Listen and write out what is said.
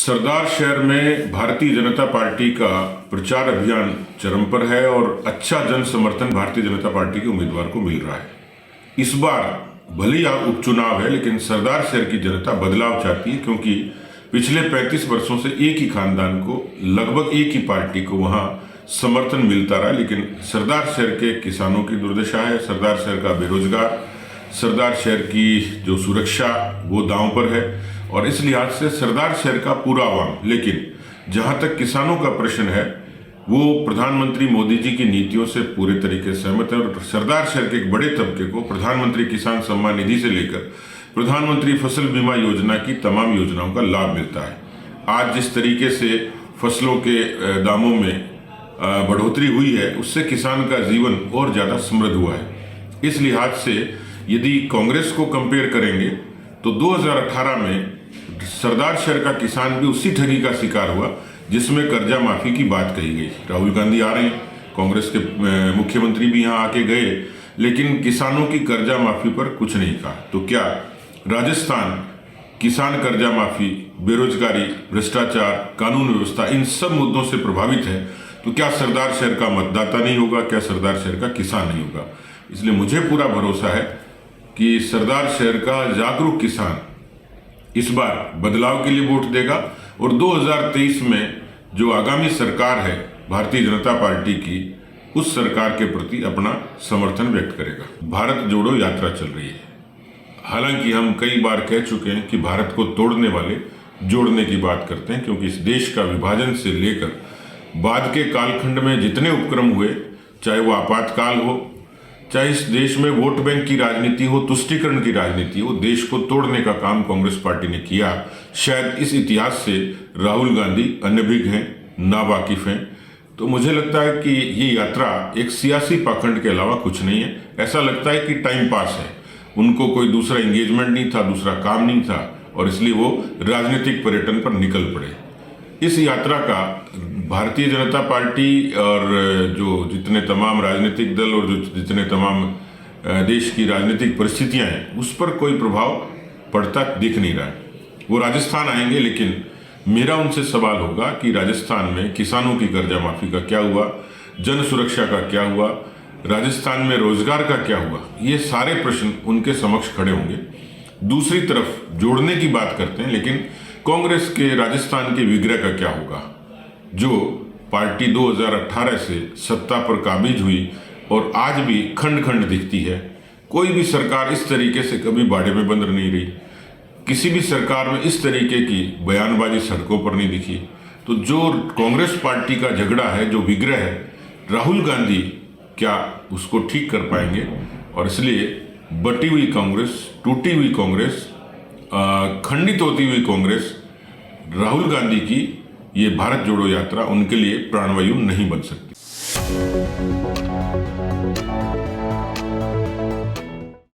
सरदार शहर में भारतीय जनता पार्टी का प्रचार अभियान चरम पर है और अच्छा जन समर्थन भारतीय जनता पार्टी के उम्मीदवार को मिल रहा है। इस बार भले ही उपचुनाव है, लेकिन सरदार शहर की जनता बदलाव चाहती है, क्योंकि पिछले 35 वर्षों से एक ही खानदान को, लगभग एक ही पार्टी को वहां समर्थन मिलता रहा। लेकिन सरदार शहर के किसानों की दुर्दशा है, सरदार शहर का बेरोजगार, सरदार शहर की जो सुरक्षा वो दांव पर है और इस लिहाज से सरदार शहर का पूरा आवाम। लेकिन जहां तक किसानों का प्रश्न है, वो प्रधानमंत्री मोदी जी की नीतियों से पूरे तरीके से सहमत है और सरदार शहर के एक बड़े तबके को प्रधानमंत्री किसान सम्मान निधि से लेकर प्रधानमंत्री फसल बीमा योजना की तमाम योजनाओं का लाभ मिलता है। आज जिस तरीके से फसलों के दामों में बढ़ोतरी हुई है, उससे किसान का जीवन और ज्यादा समृद्ध हुआ है। इस लिहाज से यदि कांग्रेस को कंपेयर करेंगे तो 2018 में सरदार शहर का किसान भी उसी ठगी का शिकार हुआ जिसमें कर्जा माफी की बात कही गई। राहुल गांधी आ रहे हैं, कांग्रेस के मुख्यमंत्री भी यहां आके गए, लेकिन किसानों की कर्जा माफी पर कुछ नहीं कहा। तो क्या राजस्थान किसान कर्जा माफी, बेरोजगारी, भ्रष्टाचार, कानून व्यवस्था, इन सब मुद्दों से प्रभावित है? तो क्या सरदार शहर का मतदाता नहीं होगा? क्या सरदार शहर का किसान नहीं होगा? इसलिए मुझे पूरा भरोसा है कि सरदार शहर का जागरूक किसान इस बार बदलाव के लिए वोट देगा और 2023 में जो आगामी सरकार है भारतीय जनता पार्टी की, उस सरकार के प्रति अपना समर्थन व्यक्त करेगा। भारत जोड़ो यात्रा चल रही है। हालांकि हम कई बार कह चुके हैं कि भारत को तोड़ने वाले जोड़ने की बात करते हैं, क्योंकि इस देश का विभाजन से लेकर बाद के कालखंड में जितने उपक्रम हुए, चाहे वो आपातकाल हो, चाहे इस देश में वोट बैंक की राजनीति हो, तुष्टीकरण की राजनीति हो, देश को तोड़ने का काम कांग्रेस पार्टी ने किया। शायद इस इतिहास से राहुल गांधी अनभिज्ञ हैं, नावाकिफ हैं। तो मुझे लगता है कि ये यात्रा एक सियासी पाखंड के अलावा कुछ नहीं है। ऐसा लगता है कि टाइम पास है, उनको कोई दूसरा एंगेजमेंट नहीं था, दूसरा काम नहीं था और इसलिए वो राजनीतिक पर्यटन पर निकल पड़े। इस यात्रा का भारतीय जनता पार्टी और जो जितने तमाम राजनीतिक दल और जो जितने तमाम देश की राजनीतिक परिस्थितियां हैं, उस पर कोई प्रभाव पड़ता दिख नहीं रहा है। वो राजस्थान आएंगे, लेकिन मेरा उनसे सवाल होगा कि राजस्थान में किसानों की कर्जा माफी का क्या हुआ, जन सुरक्षा का क्या हुआ, राजस्थान में रोजगार का क्या हुआ? ये सारे प्रश्न उनके समक्ष खड़े होंगे। दूसरी तरफ जोड़ने की बात करते हैं, लेकिन कांग्रेस के राजस्थान के विग्रह का क्या होगा? जो पार्टी 2018 से सत्ता पर काबिज हुई और आज भी खंड खंड दिखती है। कोई भी सरकार इस तरीके से कभी बाड़े में बंद नहीं रही, किसी भी सरकार में इस तरीके की बयानबाजी सड़कों पर नहीं दिखी। तो जो कांग्रेस पार्टी का झगड़ा है, जो विग्रह है, राहुल गांधी क्या उसको ठीक कर पाएंगे? और इसलिए बटी हुई कांग्रेस, टूटी हुई कांग्रेस, खंडित होती हुई कांग्रेस, राहुल गांधी की ये भारत जोड़ो यात्रा उनके लिए प्राणवायु नहीं बन सकती।